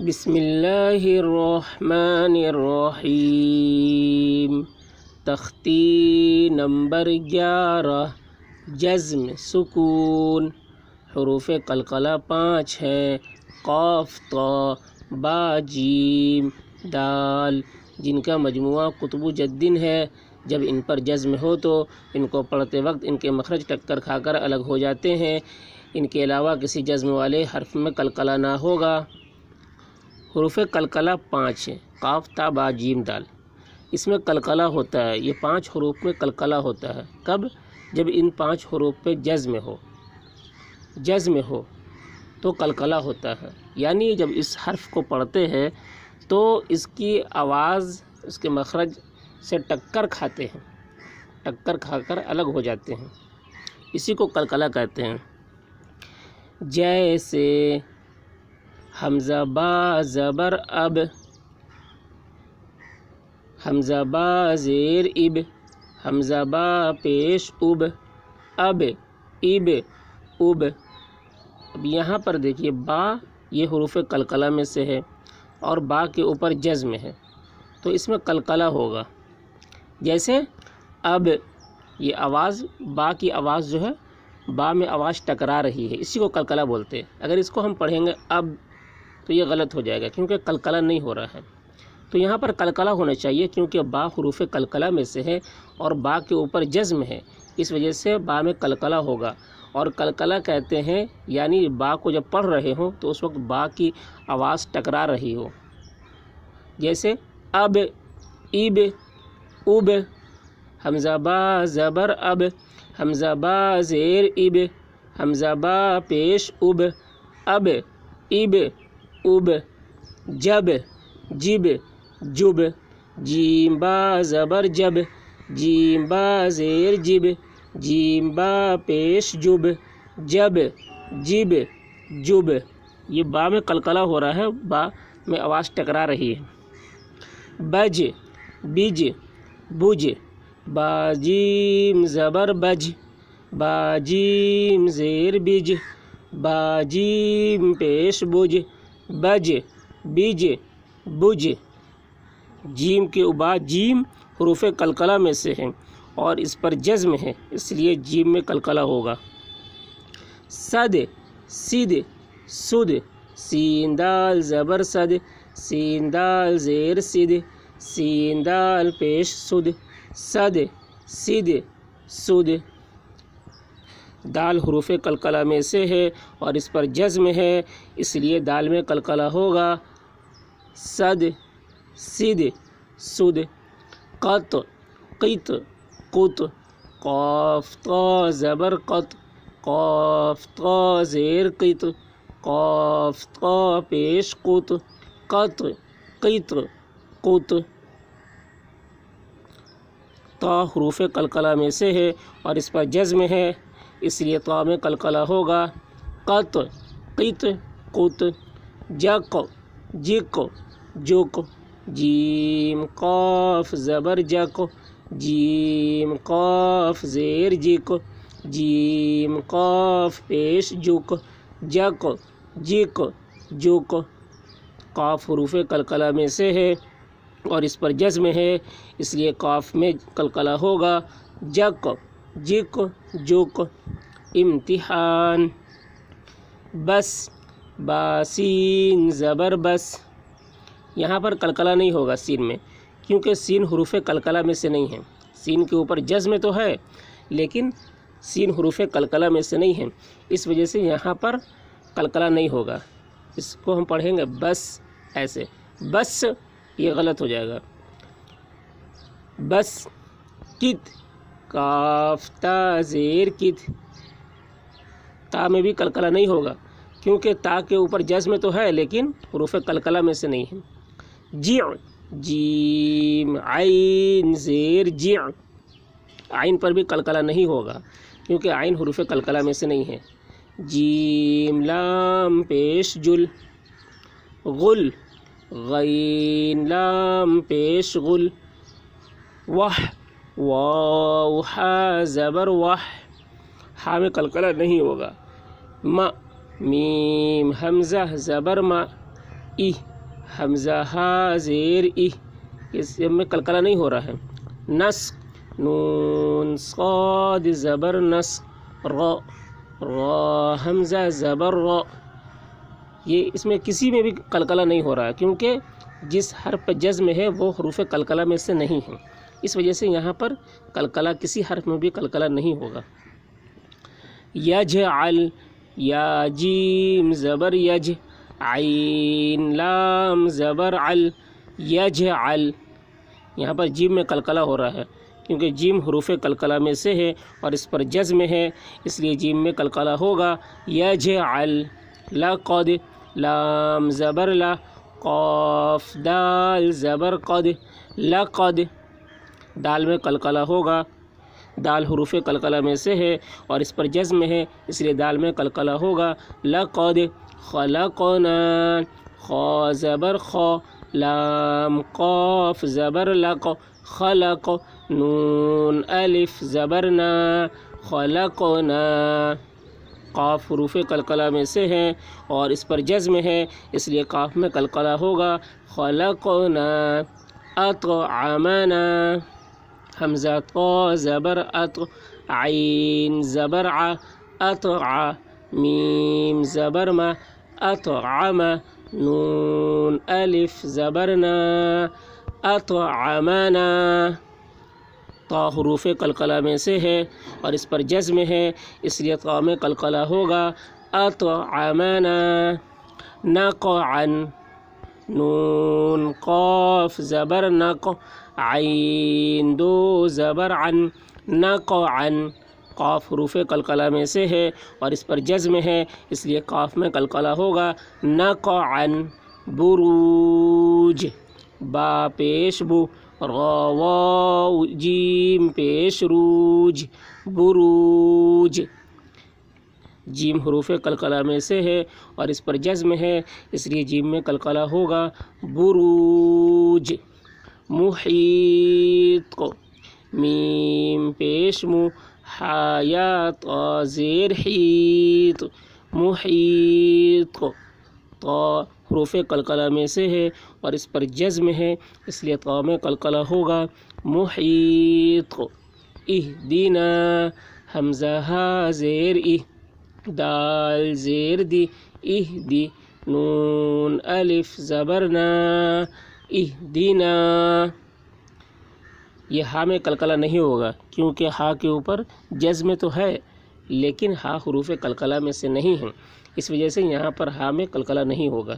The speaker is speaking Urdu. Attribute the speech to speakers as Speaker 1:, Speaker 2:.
Speaker 1: بسم اللہ الرحمن الرحیم۔ تختی نمبر 11، جزم سکون۔ حروف قلقلہ 5 ہیں: قاف، طا، با، جیم، دال، جن کا مجموعہ قطب جدن ہے۔ جب ان پر جزم ہو تو ان کو پڑھتے وقت ان کے مخرج ٹکر کھا کر الگ ہو جاتے ہیں۔ ان کے علاوہ کسی جزم والے حرف میں قلقلہ نہ ہوگا۔ حروف قلقلہ 5 ہیں: قاف، تا، با، جیم، دال۔ اس میں قلقلہ ہوتا ہے، یہ 5 حروف میں قلقلہ ہوتا ہے۔ کب؟ جب ان 5 حروف پہ جزم ہو تو قلقلہ ہوتا ہے، یعنی جب اس حرف کو پڑھتے ہیں تو اس کی آواز اس کے مخرج سے ٹکر کھاتے ہیں، ٹکر کھا کر الگ ہو جاتے ہیں، اسی کو قلقلہ کہتے ہیں۔ جیسے حمزہ با زبر اب، حمزہ با زیر اب، حمزہ با پیش اب، اب، اب، اب۔ اب یہاں پر دیکھیے با یہ حروف قلقلہ میں سے ہے اور با کے اوپر جزم ہے تو اس میں قلقلہ ہوگا۔ جیسے اب، یہ آواز با کی آواز جو ہے با میں آواز ٹکرا رہی ہے، اسی کو قلقلہ بولتے ہیں۔ اگر اس کو ہم پڑھیں گے اب تو یہ غلط ہو جائے گا کیونکہ قلقلہ نہیں ہو رہا ہے، تو یہاں پر قلقلہ ہونا چاہیے کیونکہ با حروف قلقلہ میں سے ہے اور با کے اوپر جزم ہے، اس وجہ سے با میں قلقلہ ہوگا۔ اور قلقلہ کہتے ہیں یعنی با کو جب پڑھ رہے ہوں تو اس وقت با کی آواز ٹکرا رہی ہو۔ جیسے اب، اب، اب، حمزہ با زبر اب، حمزہ با زیر اب، حمزہ با پیش اب، اب، اب، اب، جب، جب، جب، جیم با زبر جب، جیم با زیر جب، جیم با پیش جب، جب، جب، جب۔ یہ با میں قلقلہ ہو رہا ہے، با میں آواز ٹکرا رہی ہے۔ بج، بج، بج، با جیم زبر بج، با جیم زیر بج، با جیم پیش بج، بج، بج، بج۔ جیم کے بعد جیم حروف قلقلہ میں سے ہیں اور اس پر جزم ہے، اس لیے جیم میں قلقلہ ہوگا۔ صد، صد، صد، سین دال زبر صد، سین دال زیر صد، سین دال پیش صد، صد، صد، صد۔ دال حروف قلقلہ میں سے ہے اور اس پر جزم ہے، اس لیے دال میں قلقلہ ہوگا۔ صد، صد، صد۔ قط، قط، قط، قاف طا زبر قط، قاف طا زیر قط، قاف طا پیش قط، قط، قط، قط۔ طا حروف قلقلہ میں سے ہے اور اس پر جزم ہے، اس لیے طا میں قلقلہ ہوگا۔ قط، قط، قط۔ جق، جق، جق، جیم قاف زبر جق، جیم قاف زیر جق، جیم قاف پیش جق، جق، جق، جق۔ قاف حروف قلقلہ میں سے ہے اور اس پر جزم ہے، اس لیے قاف میں قلقلہ ہوگا۔ جق، جق، جق۔ امتحان۔ بس، باسین زبر بس، یہاں پر قلقلہ نہیں ہوگا سین میں کیونکہ سین حروف قلقلہ میں سے نہیں ہے۔ سین کے اوپر جزم تو ہے لیکن سین حروف قلقلہ میں سے نہیں ہے، اس وجہ سے یہاں پر قلقلہ نہیں ہوگا۔ اس کو ہم پڑھیں گے بس، ایسے بس، یہ غلط ہو جائے گا۔ بس، کت، کاف تا زیر کت، تا میں بھی قلقلہ نہیں ہوگا کیونکہ تا کے اوپر جزم تو ہے لیکن حروف قلقلہ میں سے نہیں ہے۔ جع، جیم عین زیر جع، عین پر بھی قلقلہ نہیں ہوگا کیونکہ عین حروف قلقلہ میں سے نہیں ہے۔ جیم لام پیش جل، غل، غین لام پیش غل، وح، واو حا زبر وح، ہا میں قلقلہ نہیں ہوگا۔ م، میم حمزہ زبر ما، ای، حمزہ ہا زیر ای، اس میں قلقلہ نہیں ہو رہا ہے. نسق نون صاد زبر نسق، را را حمزہ زبر را، یہ اس میں کسی میں بھی قلقلہ نہیں ہو رہا ہے کیونکہ جس حرف پہ جزم ہے وہ حروف قلقلہ میں سے نہیں ہیں. اس وجہ سے یہاں پر قلقلہ کسی حرف میں بھی قلقلہ نہیں ہوگا. یجعل یا جیم زبر یج، عین لام زبر عل، یجعل، یہاں پر جیم میں قلقلہ ہو رہا ہے کیونکہ جیم حروف قلقلہ میں سے ہے اور اس پر جزم ہے، اس لیے جیم میں قلقلہ ہوگا. یجعل، لقد لام زبر لا، قاف دال زبر قد، لقد، دال میں قلقلہ ہوگا، دال حروف قلقلہ میں سے ہے اور اس پر جزم ہے، اس لیے دال میں قلقلہ ہوگا. لقد خلقنا، خا زبر خا، لام قاف زبر لق، خلق، نون الف زبر نا، خلقنا، قاف حروف قلقلہ میں سے ہے اور اس پر جزم ہے، اس لیے قاف میں قلقلہ ہوگا. خلقنا، اطعمنا، حمزہ طا زبر اط، عین زبر ع، اطع، میم زبر ما، اطعم، نون الف زبر نا، اطعمنا، طا حروف قلقلہ میں سے ہے اور اس پر جزم ہے، اس لیے طا میں قلقلہ ہوگا. اطعمنا، نقعا، نون قاف زبر نق، عین دو زبر عن، نقعا، قاف حروف قلقلہ میں سے ہے اور اس پر جزم ہے، اس لیے قاف میں قلقلہ ہوگا. نقعا، بروج، با پیش بو، را واو جیم پیش روج، بروج، جیم حروف قلقلہ میں سے ہے اور اس پر جزم ہے، اس لیے جیم میں قلقلہ ہوگا. بروج، محیط، میم پیش مو، حا یا طا زیر حیط، محیط، طا حروف قلقلہ میں سے ہے اور اس پر جزم ہے، اس لیے طا میں قلقلہ ہوگا. محیط، اہدنا، حمزہ ہا زیر ای، دال زیر دی، اہدی، نون الف زبر نا، اہدنا، یہ ہا میں قلقلہ نہیں ہوگا کیونکہ ہا کے اوپر جزم تو ہے لیکن ہا حروف قلقلہ میں سے نہیں ہیں، اس وجہ سے یہاں پر ہا میں قلقلہ نہیں ہوگا.